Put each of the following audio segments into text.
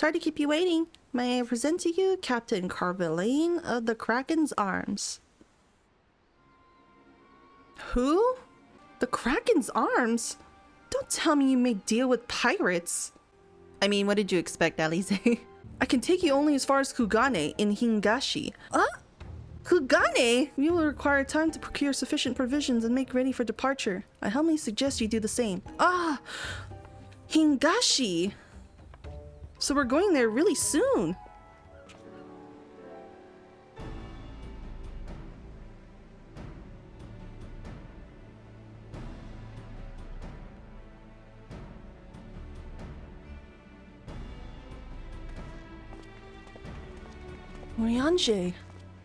Sorry to keep you waiting. May I present to you Captain Carvelane of the Kraken's Arms. Who? The Kraken's Arms? Don't tell me you make deal with pirates. I mean, what did you expect, Alize? I can take you only as far as Kugane in Hingashi. Kugane? You will require time to procure sufficient provisions and make ready for departure. I humbly suggest you do the same. Hingashi! So we're going there really soon. Ryanje.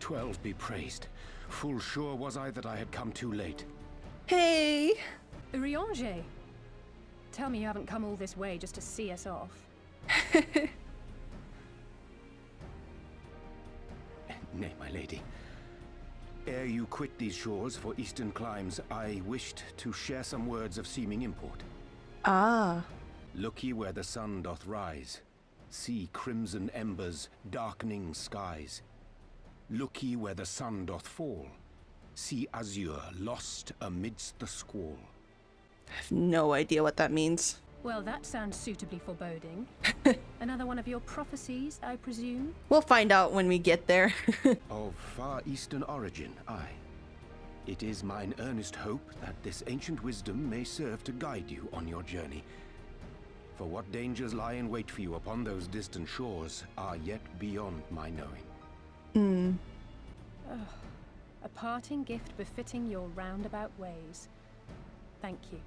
12 be praised. Full sure was I that I had come too late. Hey! Ryanje. Tell me you haven't come all this way just to see us off. Nay, my lady. Ere you quit these shores for eastern climes, I wished to share some words of seeming import. Look ye where the sun doth rise. See crimson embers, darkening skies. Look ye where the sun doth fall. See azure lost amidst the squall. I have no idea what that means. Well, that sounds suitably foreboding. Another one of your prophecies, I presume? We'll find out when we get there. Of far eastern origin, aye. It is mine earnest hope that this ancient wisdom may serve to guide you on your journey. For what dangers lie in wait for you upon those distant shores are yet beyond my knowing. A parting gift befitting your roundabout ways. Thank you.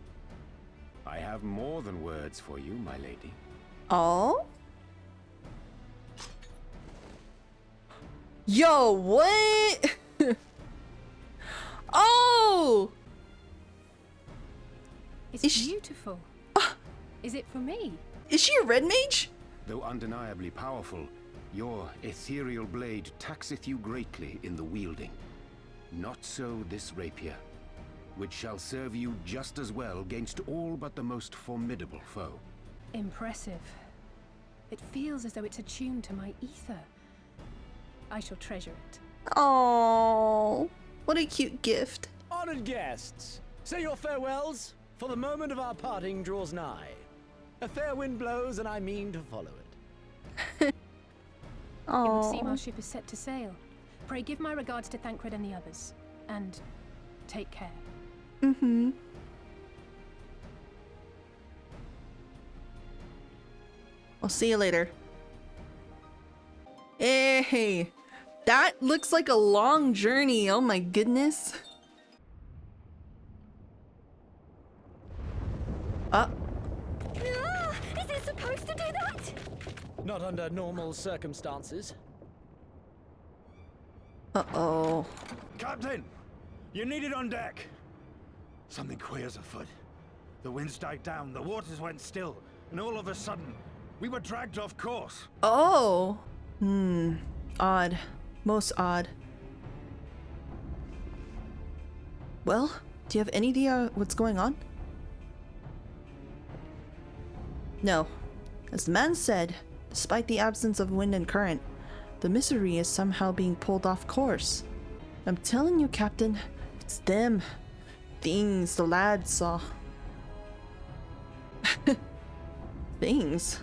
I have more than words for you, my lady. Oh? Yo, what? Oh! It's beautiful. Is it for me? Is she a red mage? Though undeniably powerful, your ethereal blade taxeth you greatly in the wielding. Not so this rapier, which shall serve you just as well against all but the most formidable foe. Impressive. It feels as though it's attuned to my ether. I shall treasure it. Oh, what a cute gift. Honored guests, say your farewells, for the moment of our parting draws nigh. A fair wind blows, and I mean to follow it. Oh. It would seem our ship is set to sail. Pray give my regards to Thancred and the others. And take care. I'll see you later. Hey, that looks like a long journey. Oh my goodness. Is it supposed to do that? Not under normal circumstances. Uh-oh. Captain! You're needed on deck! Something queer's afoot. The winds died down, the waters went still, and all of a sudden, we were dragged off course. Oh. Odd. Most odd. Well, do you have any idea what's going on? No. As the man said, despite the absence of wind and current, the misery is somehow being pulled off course. I'm telling you, Captain, it's them. Things the lad saw. Things?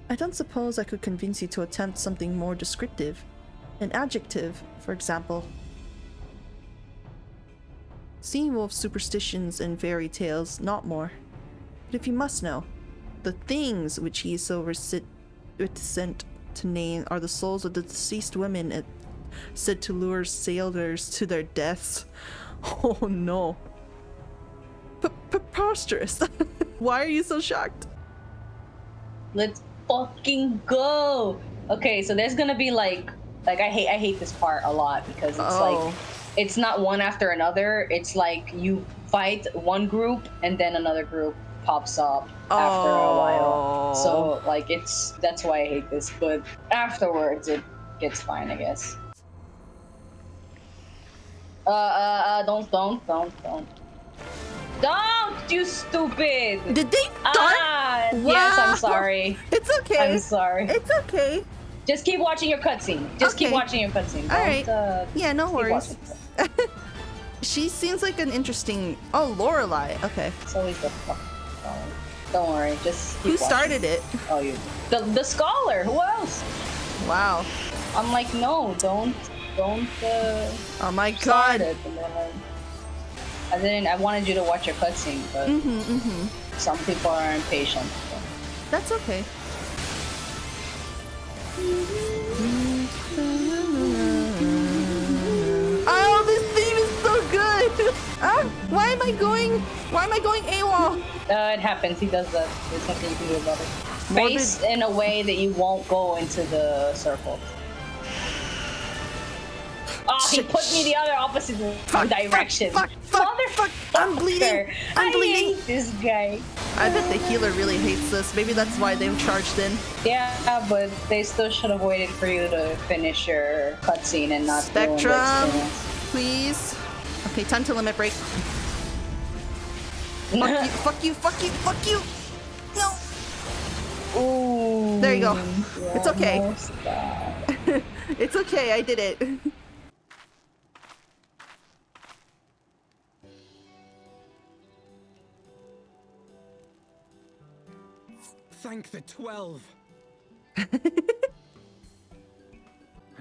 I don't suppose I could convince you to attempt something more descriptive. An adjective, for example. Sea wolf superstitions and fairy tales, not more. But if you must know, the things which he is so reticent to name are the souls of the deceased women said to lure sailors to their deaths. Oh no. Preposterous. Why are you so shocked? Let's fucking go. Okay, so there's gonna be like I hate this part a lot because it's like it's not one after another. It's like you fight one group and then another group pops up after a while. So like that's why I hate this, but afterwards it gets fine, I guess. Don't, you stupid! Did they start? Yes, I'm sorry. It's okay. I'm sorry. It's okay. Just keep watching your cutscene. Just keep Okay. watching your cutscene. All right. Yeah, no keep worries. watching. She seems like an interesting. Oh, Lorelai. Okay. It's always the fuck. Don't worry. Just keep Who watching. started it? Oh, you. The scholar. Who else? Wow. I'm like, no, don't. Oh my Start god. it. And then, I didn't. I wanted you to watch your cutscene, but some people are impatient. So. That's okay. Oh, this theme is so good. Why am I going AWOL? It happens. He does that. There's nothing you can do about it. Morbid- Face in a way that you won't go into the circle. Oh, he Shit. put me the other opposite direction. Fuck. I'm bleeding. I'm bleeding. I hate this guy. I bet the healer really hates this. Maybe that's why they've charged in. Yeah, but they still should have waited for you to finish your cutscene and not ruin the Spectrum, experience. please. Okay, time to limit break. Fuck you. No. Ooh. There you go. It's okay. almost got- It's okay, I did it. Thank the 12. I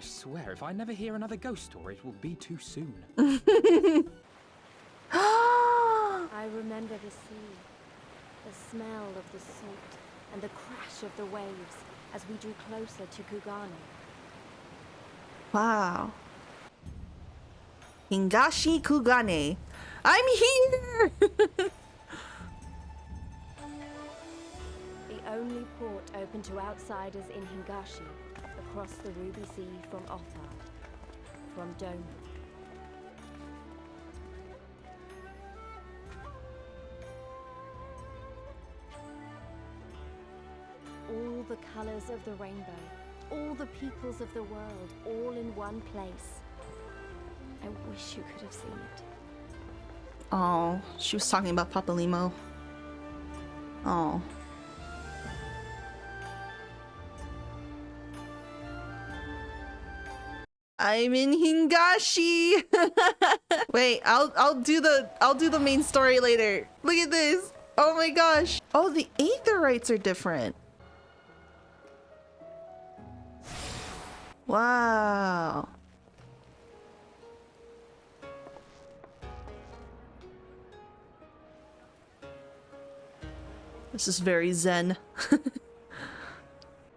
swear, if I never hear another ghost story, it will be too soon. I remember the sea, the smell of the salt, and the crash of the waves as we drew closer to Kugane. Wow. Hingashi Kugane. I'm here! The only port open to outsiders in Hingashi, across the Ruby Sea from Othar, from Doma. All the colors of the rainbow, all the peoples of the world, all in one place. I wish you could have seen it. Oh, she was talking about Papa Limo. Oh. I'm in Hingashi. Wait, I'll do the main story later. Look at this. Oh my gosh. Oh, the aetherites are different. Wow. This is very zen.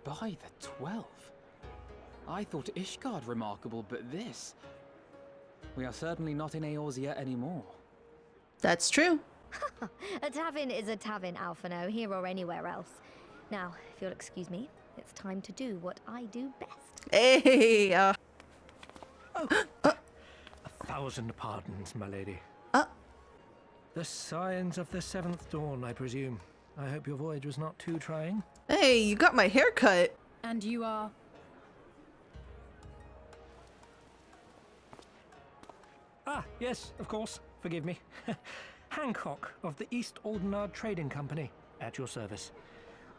By the 12. I thought Ishgard remarkable, but this... We are certainly not in Eorzea anymore. That's true. A tavern is a tavern, Alphino, here or anywhere else. Now, if you'll excuse me, it's time to do what I do best. Hey, A thousand pardons, my lady. The signs of the seventh dawn, I presume. I hope your voyage was not too trying. Hey, you got my hair cut. And you are... Ah, yes, of course. Forgive me. Hancock of the East Aldenard Trading Company, at your service.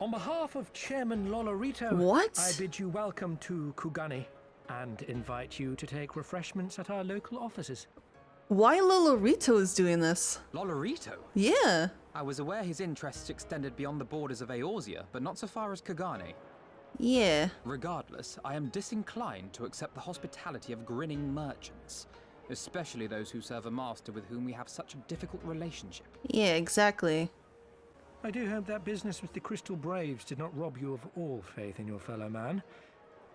On behalf of Chairman Lolorito, What? I bid you welcome to Kugane and invite you to take refreshments at our local offices. Why Lolorito is doing this? Lolorito? Yeah. I was aware his interests extended beyond the borders of Eorzea, but not so far as Kugane. Yeah. Regardless, I am disinclined to accept the hospitality of grinning merchants, especially those who serve a master with whom we have such a difficult relationship. Yeah, exactly. I do hope that business with the Crystal Braves did not rob you of all faith in your fellow man.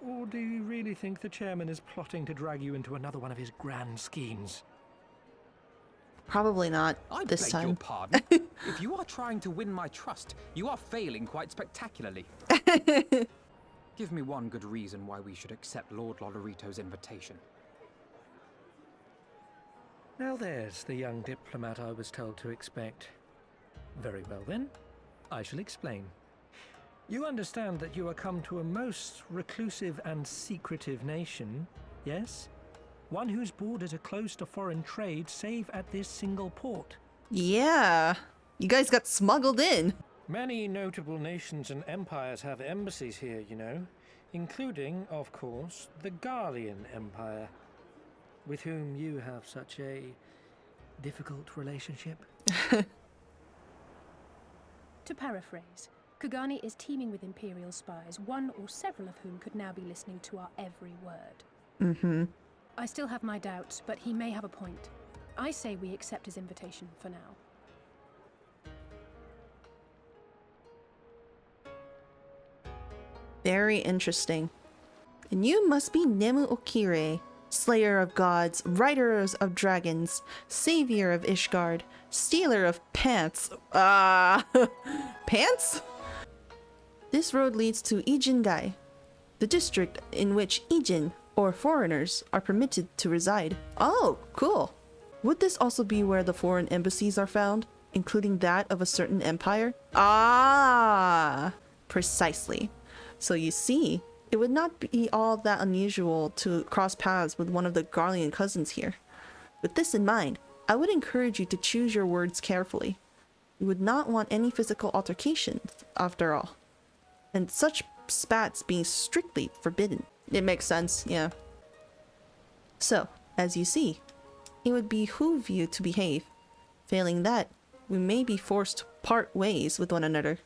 Or do you really think the chairman is plotting to drag you into another one of his grand schemes? Probably not I this beg time. your pardon. If you are trying to win my trust, you are failing quite spectacularly. Give me one good reason why we should accept Lord Lolorito's invitation. Now there's the young diplomat I was told to expect. Very well then, I shall explain. You understand that you are come to a most reclusive and secretive nation, yes? One whose borders are closed to foreign trade save at this single port. Yeah. You guys got smuggled in. Many notable nations and empires have embassies here, you know, including, of course, the Garlean Empire, with whom you have such a difficult relationship. To paraphrase, Kugani is teeming with Imperial spies, one or several of whom could now be listening to our every word. Mm-hmm. I still have my doubts, but he may have a point. I say we accept his invitation for now. Very interesting. And you must be Nemu Okire, slayer of gods, riders of dragons, savior of Ishgard, stealer of pants. Pants? This road leads to Ijingai, the district in which Ijin, or foreigners, are permitted to reside. Oh, cool. Would this also be where the foreign embassies are found, including that of a certain empire? Ah, precisely. So you see, it would not be all that unusual to cross paths with one of the Garlean cousins here. With this in mind, I would encourage you to choose your words carefully. You would not want any physical altercations, after all. And such spats being strictly forbidden. It makes sense, yeah. So, as you see, it would behoove you to behave. Failing that, we may be forced to part ways with one another.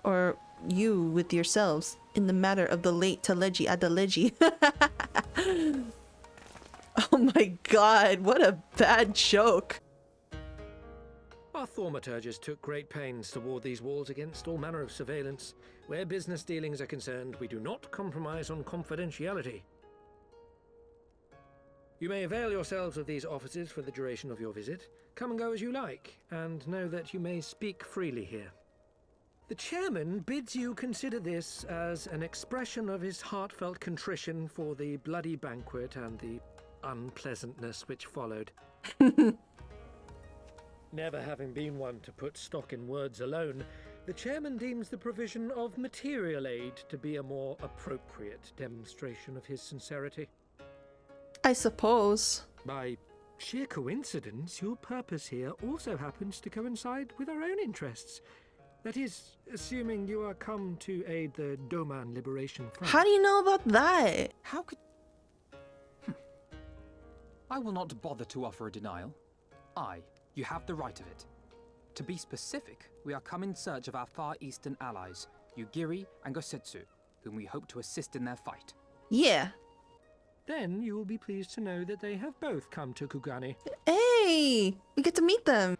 Or you with yourselves, in the matter of the late Teleji Adeleji. Oh my god, what a bad joke. Our thaumaturges took great pains to ward these walls against all manner of surveillance. Where business dealings are concerned, we do not compromise on confidentiality. You may avail yourselves of these offices for the duration of your visit. Come and go as you like, and know that you may speak freely here. The chairman bids you consider this as an expression of his heartfelt contrition for the bloody banquet and the unpleasantness which followed. Never having been one to put stock in words alone, the chairman deems the provision of material aid to be a more appropriate demonstration of his sincerity. I suppose. By sheer coincidence, your purpose here also happens to coincide with our own interests. That is, assuming you are come to aid the Doman Liberation Front. How do you know about that? How could... I will not bother to offer a denial. You have the right of it. To be specific, we are come in search of our Far Eastern allies, Yugiri and Gosetsu, whom we hope to assist in their fight. Yeah. Then you will be pleased to know that they have both come to Kugani. Hey, we get to meet them.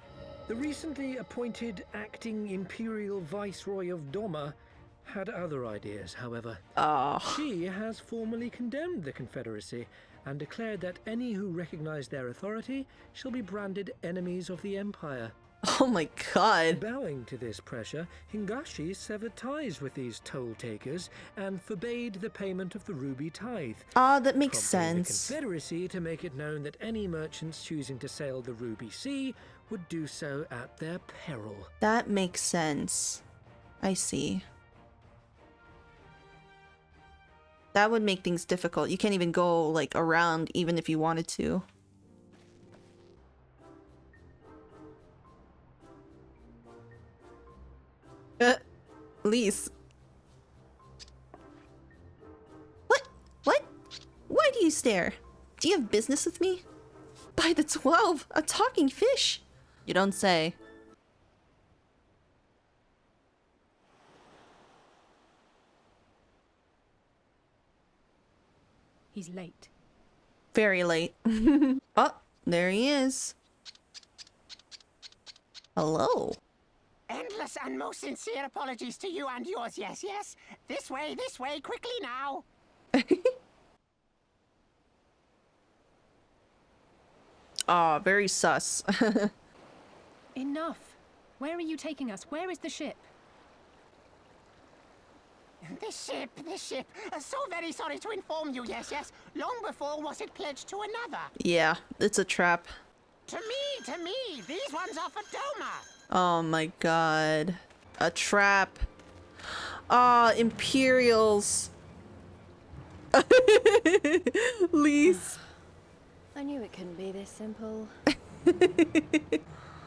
The recently appointed acting Imperial Viceroy of Doma had other ideas, however. She has formally condemned the Confederacy and declared that any who recognize their authority shall be branded enemies of the Empire. Oh my god. Bowing to this pressure, Hingashi severed ties with these toll-takers and forbade the payment of the ruby tithe. That makes prompting sense. the Confederacy to make it known that any merchants choosing to sail the Ruby Sea would do so at their peril. That makes sense. I see. That would make things difficult. You can't even go, like, around even if you wanted to. Lise. What? What? Why do you stare? Do you have business with me? By the 12, a talking fish. You don't say. He's late. Very late. Oh, there he is. Hello. Endless and most sincere apologies to you and yours, yes, yes. This way, quickly now. Aw, very sus. Enough. Where are you taking us? Where is the ship? The ship. So very sorry to inform you, yes, yes. Long before was it pledged to another. Yeah, it's a trap. To me. These ones are for Doma. Oh my god. A trap. Ah, Imperials. Lise. I knew it couldn't be this simple.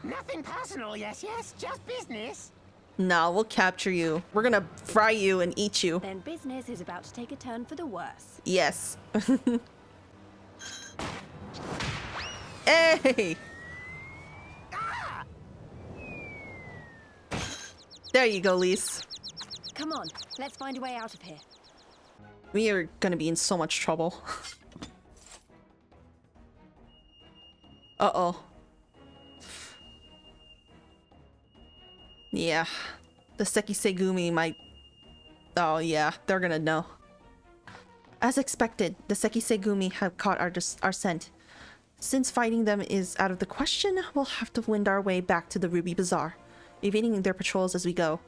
Nothing personal, yes, yes. Just business. Nah, we'll capture you. We're gonna fry you and eat you. Then business is about to take a turn for the worse. Yes. Hey! There you go, Lise. Come on, let's find a way out of here. We are gonna be in so much trouble. Uh-oh. Yeah. The Sekisegumi might... Oh yeah, they're gonna know. As expected, the Sekisegumi have caught our scent. Since fighting them is out of the question, we'll have to wind our way back to the Ruby Bazaar, evading their patrols as we go.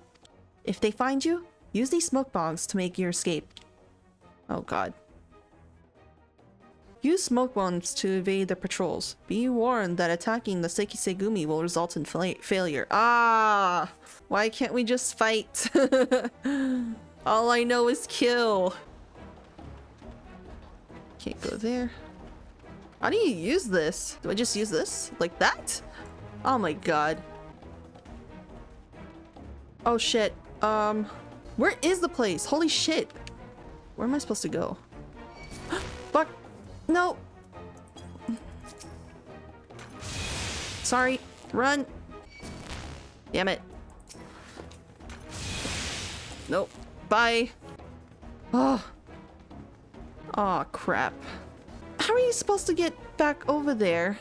If they find you, use these smoke bombs to make your escape. Oh god. Use smoke bombs to evade their patrols. Be warned that attacking the Sekisegumi will result in failure. Ah! Why can't we just fight? All I know is kill. Can't go there. How do you use this? Do I just use this? Like that? Oh my god. Oh shit. Where is the place? Holy shit. Where am I supposed to go? Fuck. No. Sorry. Run. Damn it. Nope. Bye. Oh. Aw, crap. How are you supposed to get back over there?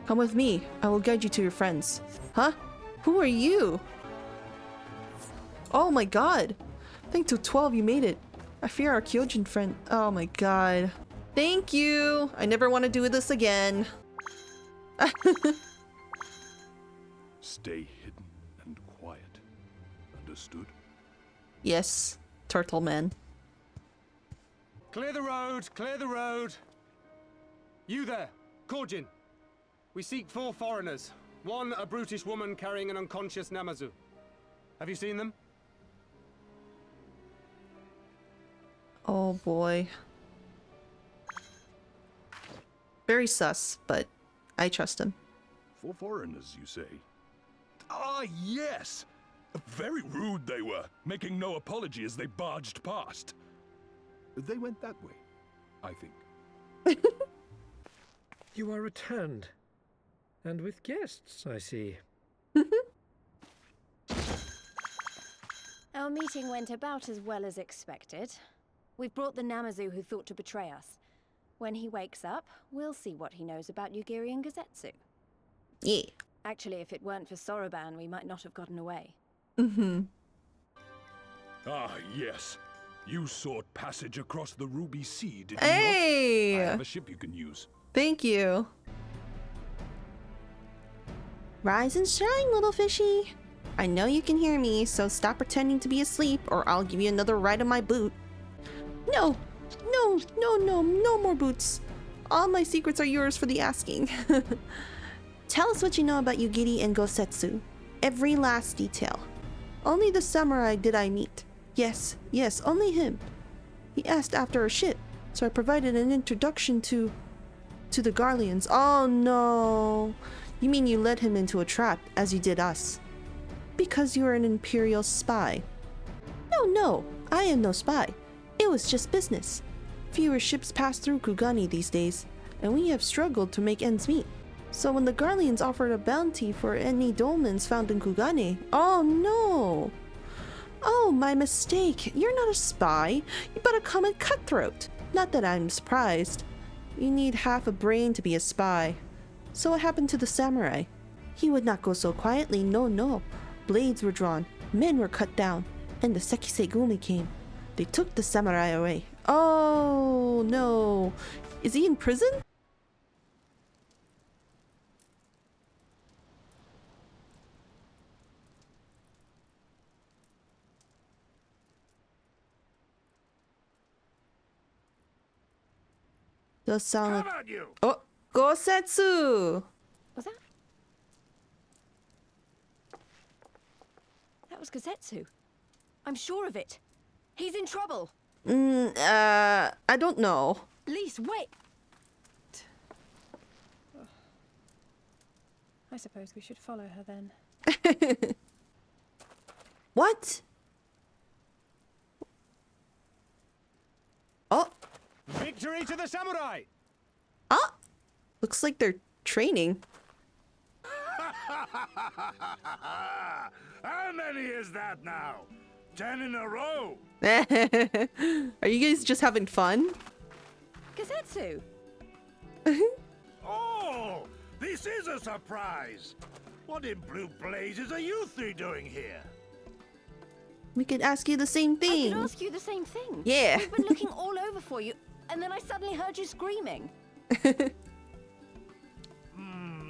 Come with me. I will guide you to your friends. Huh? Who are you? Oh my god. Thank to 12 you made it. I fear our Kyojin friend. Oh my god. Thank you. I never want to do this again. Stay hidden and quiet. Understood? Yes, Turtle Man. Clear the road! Clear the road! You there, Korjin. We seek 4 foreigners. One, a brutish woman carrying an unconscious Namazu. Have you seen them? Oh boy. Very sus, but I trust him. 4 foreigners, you say? Ah, yes! Very rude they were, making no apology as they barged past. They went that way, I think. You are returned. And with guests, I see. Our meeting went about as well as expected. We've brought the Namazu who thought to betray us. When he wakes up, we'll see what he knows about Yugiri and Gazetsu. Yeah. Actually, if it weren't for Soroban, we might not have gotten away. Mm-hmm. Ah, yes. You sought passage across the Ruby Sea, did you Hey! not? I have a ship you can use. Thank you. Rise and shine, little fishy. I know you can hear me, so stop pretending to be asleep or I'll give you another ride on my boot. No, no, no, no, no more boots. All my secrets are yours for the asking. Tell us what you know about Yugiri and Gosetsu. Every last detail. Only the samurai did I meet. Yes, yes, only him. He asked after a ship, so I provided an introduction to the Garleans. Oh no. You mean you led him into a trap, as you did us? Because you are an Imperial spy. No, no, I am no spy. It was just business. Fewer ships pass through Kugani these days, and we have struggled to make ends meet. So when the Garleans offered a bounty for any dolmens found in Kugane, oh no! Oh, my mistake. You're not a spy, but a common cutthroat. Not that I'm surprised. You need half a brain to be a spy. So what happened to the samurai? He would not go so quietly, no, no. Blades were drawn, men were cut down, and the Sekisegumi came. They took the samurai away. Oh, no. Is he in prison? Does sound like... Oh, Gosetsu! Was that? That was Gazetsu. I'm sure of it. He's in trouble. I don't know. Lise, wait! I suppose we should follow her then. What? Oh. Victory to the samurai! Ah! Looks like they're training. How many is that now? 10 in a row? Are you guys just having fun? Gazetsu! Oh, this is a surprise. What in blue blazes are you three doing here? We could ask you the same thing. I could ask you the same thing. Yeah. We've been looking all over for you, and then I suddenly heard you screaming.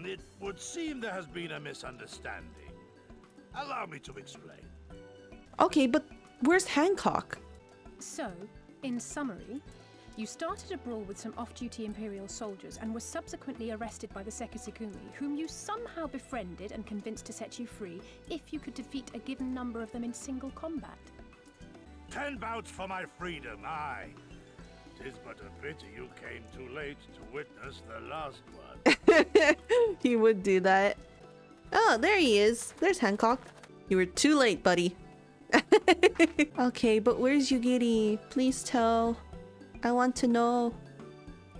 It would seem there has been a misunderstanding. Allow me to explain. Okay, but where's Hancock? So, in summary, you started a brawl with some off-duty Imperial soldiers and were subsequently arrested by the Sekisukumi, whom you somehow befriended and convinced to set you free if you could defeat a given number of them in single combat. 10 bouts for my freedom, aye. 'Tis but a pity you came too late to witness the last one. He would do that. Oh, there he is. There's Hancock. You were too late, buddy. Okay, but where's Yugiri? Please tell. I want to know.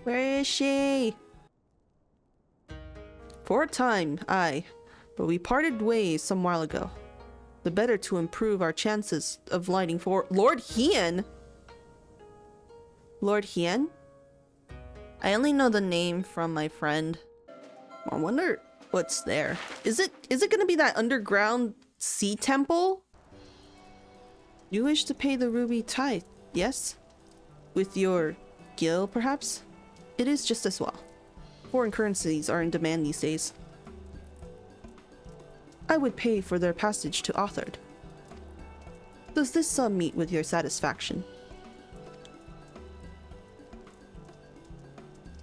Where is she? For a time, aye. But we parted ways some while ago. The better to improve our chances of lighting for Lord Hien. Lord Hien? I only know the name from my friend. I wonder what's there. Is it gonna be that underground sea temple? You wish to pay the ruby tithe, yes? With your gil, perhaps? It is just as well. Foreign currencies are in demand these days. I would pay for their passage to Authard. Does this sum meet with your satisfaction?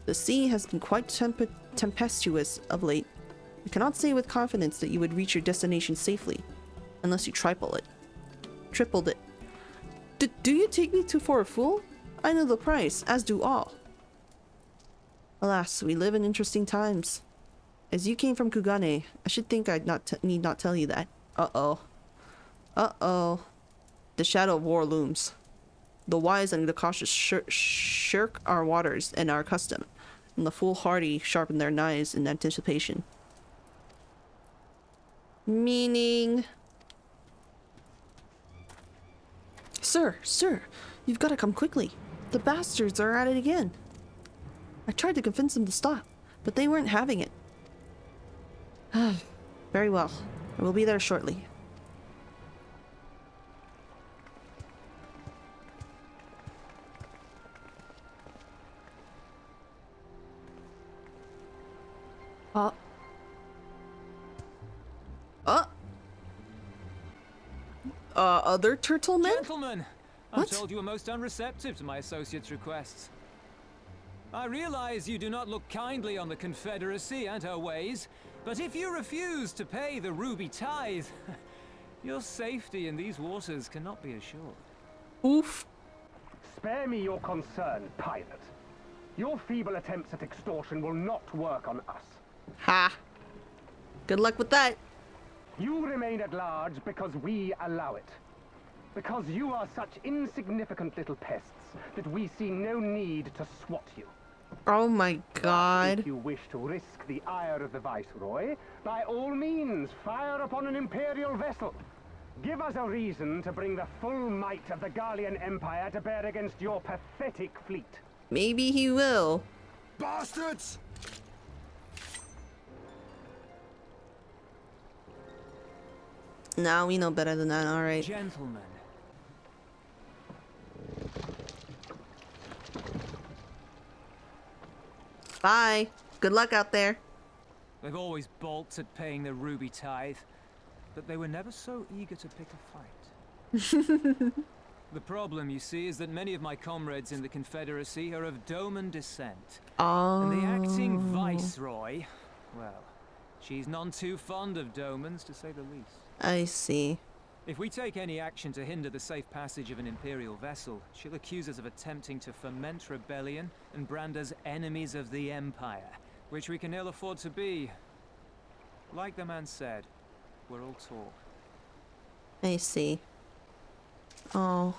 The sea has been quite tempestuous of late. I cannot say with confidence that you would reach your destination safely, unless you tripled it. Do you take me for a fool? I know the price, as do all. Alas, we live in interesting times. As you came from Kugane, I should think I'd need not tell you that. Uh-oh. Uh-oh. The shadow of war looms. The wise and the cautious shirk our waters and our custom, and the foolhardy sharpen their knives in anticipation. Meaning... Sir, you've got to come quickly. The bastards are at it again. I tried to convince them to stop, but they weren't having it. Very well. I will be there shortly. Other turtle men? Gentlemen, I'm told you were most unreceptive to my associates' requests. I realize you do not look kindly on the Confederacy and her ways, but if you refuse to pay the ruby tithe, your safety in these waters cannot be assured. Oof. Spare me your concern, pirate. Your feeble attempts at extortion will not work on us. Ha! Good luck with that. You remain at large because we allow it. Because you are such insignificant little pests that we see no need to swat you. Oh my god. If you wish to risk the ire of the Viceroy, by all means, fire upon an Imperial vessel. Give us a reason to bring the full might of the Gallian Empire to bear against your pathetic fleet. Maybe he will. Bastards! Nah, we know better than that, alright. Gentlemen. Bye. Good luck out there. They've always balked at paying the ruby tithe, but they were never so eager to pick a fight. The problem, you see, is that many of my comrades in the Confederacy are of Doman descent. Oh. And the acting Viceroy, well, she's none too fond of Domans, to say the least. I see. If we take any action to hinder the safe passage of an Imperial vessel, she'll accuse us of attempting to foment rebellion and brand us enemies of the Empire, which we can ill afford to be. Like the man said, we're all talk. I see. Oh.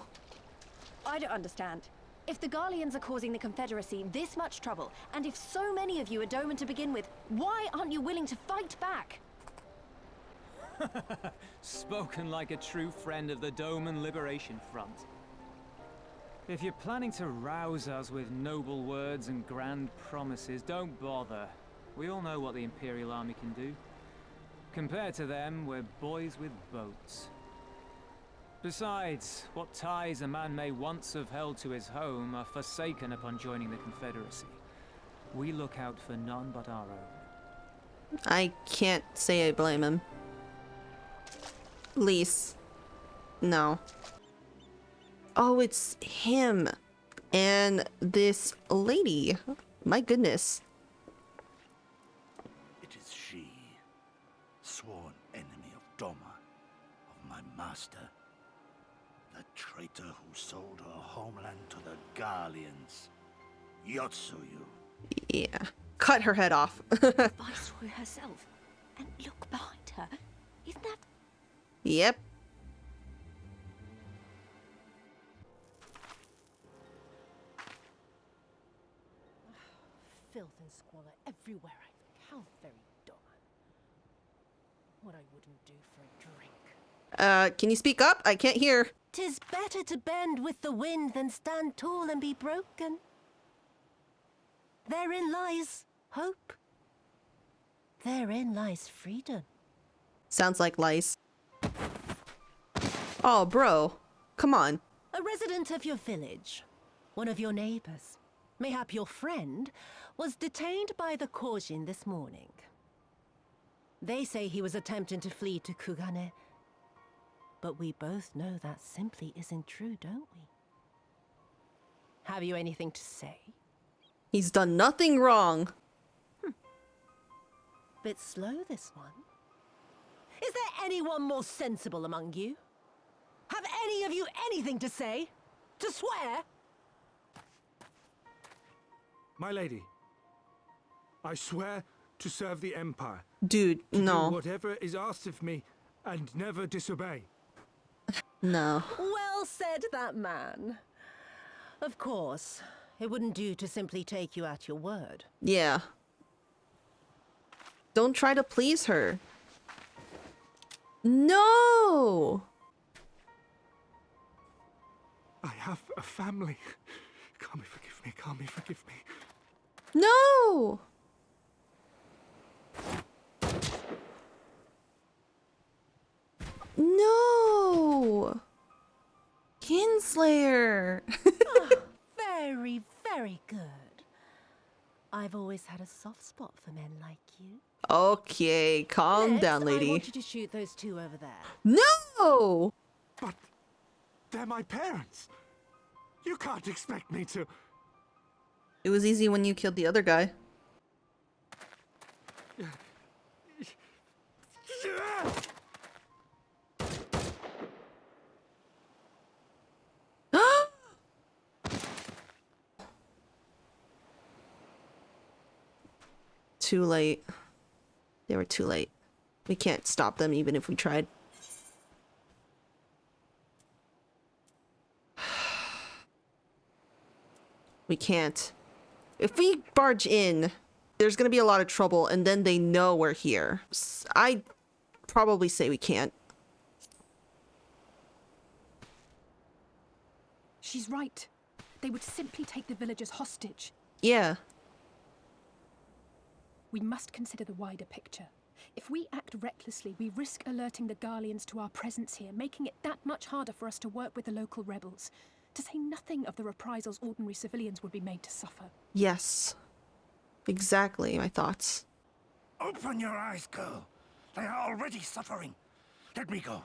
I don't understand. If the Garleans are causing the Confederacy this much trouble, and if so many of you are Doman to begin with, why aren't you willing to fight back? Spoken like a true friend of the Doman Liberation Front. If you're planning to rouse us with noble words and grand promises, don't bother. We all know what the Imperial Army can do. Compared to them, we're boys with boats. Besides, what ties a man may once have held to his home are forsaken upon joining the Confederacy. We look out for none but our own. I can't say I blame him. Lise. No. Oh, it's him. And this lady. My goodness. It is she, sworn enemy of Doma, of my master. The traitor who sold her homeland to the Garleans. Yotsuyu. Yeah. Cut her head off. Viceroy herself. And look behind her. Isn't that... Yep. Filth and squalor everywhere, I think. How very Doman. What I wouldn't do for a drink. Can you speak up? I can't hear. 'Tis better to bend with the wind than stand tall and be broken. Therein lies hope. Therein lies freedom. Sounds like lice. Oh, bro. Come on. A resident of your village, one of your neighbors, mayhap your friend, was detained by the Korjin this morning. They say he was attempting to flee to Kugane. But we both know that simply isn't true, don't we? Have you anything to say? He's done nothing wrong. Bit slow, this one. Is there anyone more sensible among you? Have any of you anything to say? To swear? My lady, I swear to serve the Empire. Dude, no. Do whatever is asked of me and never disobey. No. Well said, that man. Of course, it wouldn't do to simply take you at your word. Yeah. Don't try to please her. No! I have a family. Kami, forgive me. Kami, forgive me. No! No! Kinslayer! Very, very good. I've always had a soft spot for men like you. Okay, calm Next, down, I lady. want you to shoot those two over there. No! But they're my parents. You can't expect me to... It was easy when you killed the other guy. Too late. They were too late. We can't stop them even if we tried. We can't. If we barge in, there's gonna be a lot of trouble and then they know we're here. I'd probably say we can't. She's right. They would simply take the villagers hostage. Yeah. We must consider the wider picture. If we act recklessly, we risk alerting the Garleans to our presence here, making it that much harder for us to work with the local rebels. To say nothing of the reprisals ordinary civilians would be made to suffer. Yes. Exactly my thoughts. Open your eyes, girl. They are already suffering. Let me go.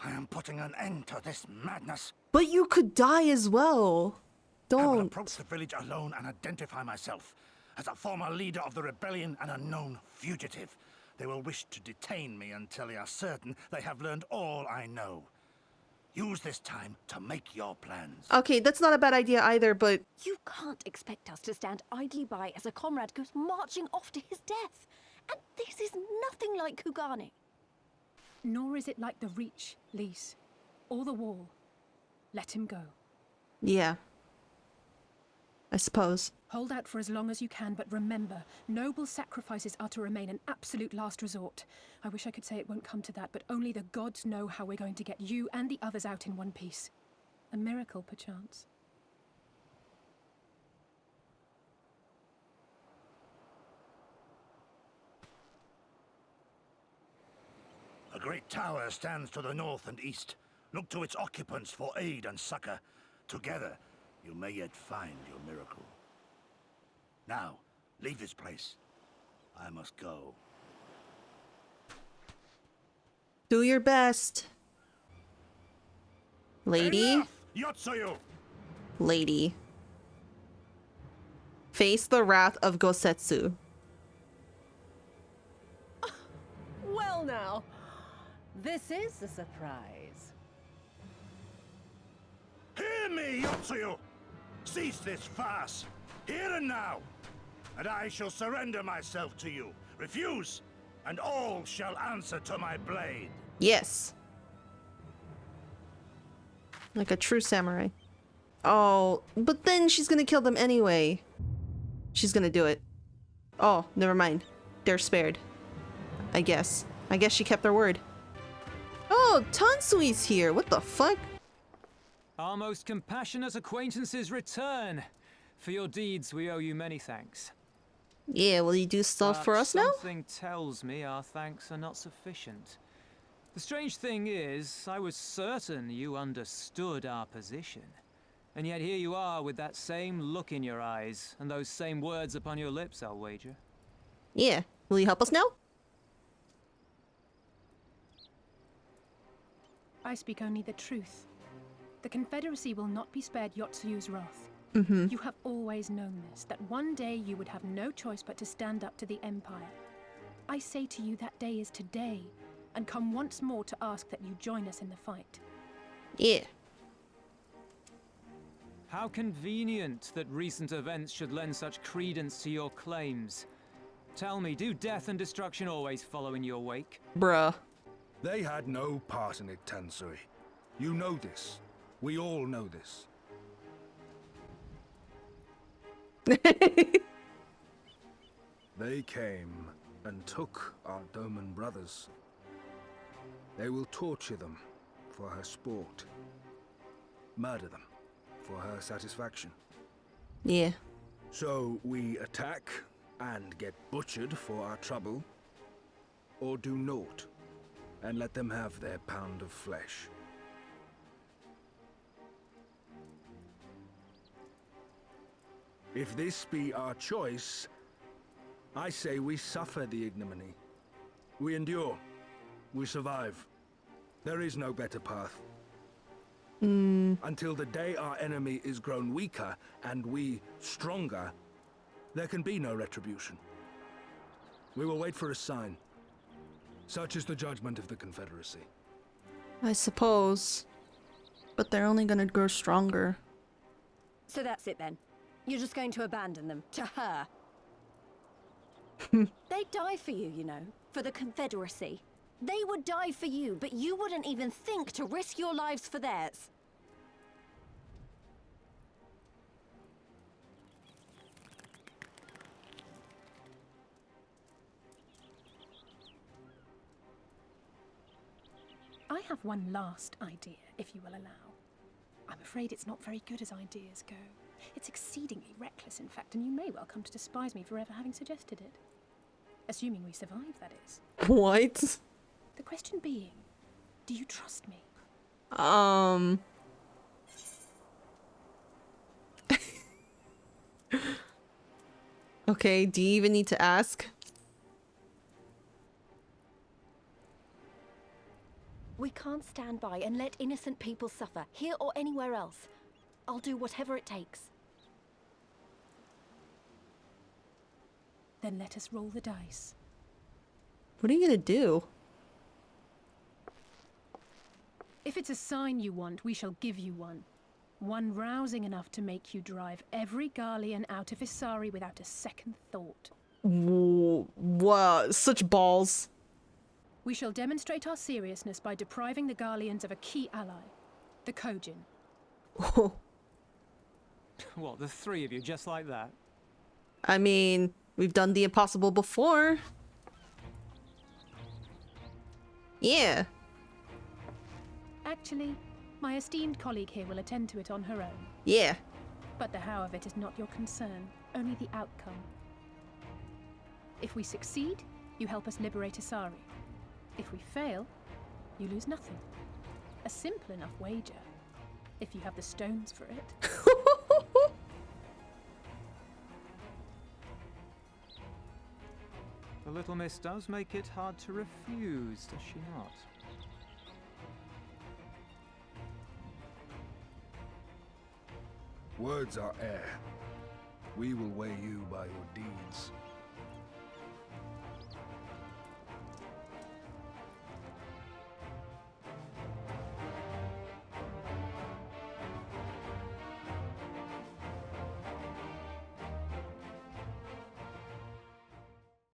I am putting an end to this madness. But you could die as well. I will Don't. approach the village alone and identify myself. As a former leader of the rebellion and a known fugitive, they will wish to detain me until they are certain they have learned all I know. Use this time to make your plans. Okay, that's not a bad idea either, but... You can't expect us to stand idly by as a comrade goes marching off to his death. And this is nothing like Kugane. Nor is it like the Reach, Lise, or the Wall. Let him go. Yeah. I suppose. Hold out for as long as you can, but remember, noble sacrifices are to remain an absolute last resort. I wish I could say it won't come to that, but only the gods know how we're going to get you and the others out in one piece. A miracle, perchance. A great tower stands to the north and east. Look to its occupants for aid and succor. Together, you may yet find your miracle. Now, leave this place. I must go. Do your best. Lady? Enough! Yotsuyu! Lady. Face the wrath of Gosetsu. Well now, this is a surprise. Hear me, Yotsuyu! Cease this farce, here and now, and I shall surrender myself to you. Refuse, and all shall answer to my blade. Yes. Like a true samurai. Oh, but then she's gonna kill them anyway. She's gonna do it. Oh, never mind. They're spared. I guess. I guess she kept her word. Oh, Tansui's here. What the fuck? Our most compassionate acquaintances return. For your deeds, we owe you many thanks. Yeah, will you do stuff for us now? Something tells me our thanks are not sufficient. The strange thing is, I was certain you understood our position. And yet here you are with that same look in your eyes, and those same words upon your lips, I'll wager. Yeah. Will you help us now? I speak only the truth. The Confederacy will not be spared Yotsuyu's wrath. Mm-hmm. You have always known this, that one day you would have no choice but to stand up to the Empire. I say to you that day is today, and come once more to ask that you join us in the fight. Yeah. How convenient that recent events should lend such credence to your claims. Tell me, do death and destruction always follow in your wake? Bruh. They had no part in it, Tansui. You know this. We all know this. They came and took our Doman brothers. They will torture them for her sport. Murder them for her satisfaction. Yeah. So we attack and get butchered for our trouble, or do naught and let them have their pound of flesh. If this be our choice, I say we suffer the ignominy. We endure. We survive. There is no better path. Until the day our enemy is grown weaker and we stronger, there can be no retribution. We will wait for a sign. Such is the judgment of the Confederacy. I suppose. But they're only gonna grow stronger. So that's it then. You're just going to abandon them to her. They'd die for you, you know, for the Confederacy. They would die for you, but you wouldn't even think to risk your lives for theirs. I have one last idea, if you will allow. I'm afraid it's not very good as ideas go. It's exceedingly reckless, in fact, and you may well come to despise me for ever having suggested it. Assuming we survive, that is. What? The question being, do you trust me? Okay, do you even need to ask? We can't stand by and let innocent people suffer, here or anywhere else. I'll do whatever it takes. Then let us roll the dice. What are you gonna do? If it's a sign you want, we shall give you one. One rousing enough to make you drive every Garlean out of Isari without a second thought. Wow, such balls. We shall demonstrate our seriousness by depriving the Garleans of a key ally, the Kojin. What, the three of you, just like that? I mean, we've done the impossible before. Yeah. Actually, my esteemed colleague here will attend to it on her own. Yeah. But the how of it is not your concern, only the outcome. If we succeed, you help us liberate Asari. If we fail, you lose nothing. A simple enough wager, if you have the stones for it. The little miss does make it hard to refuse, does she not? Words are air. We will weigh you by your deeds.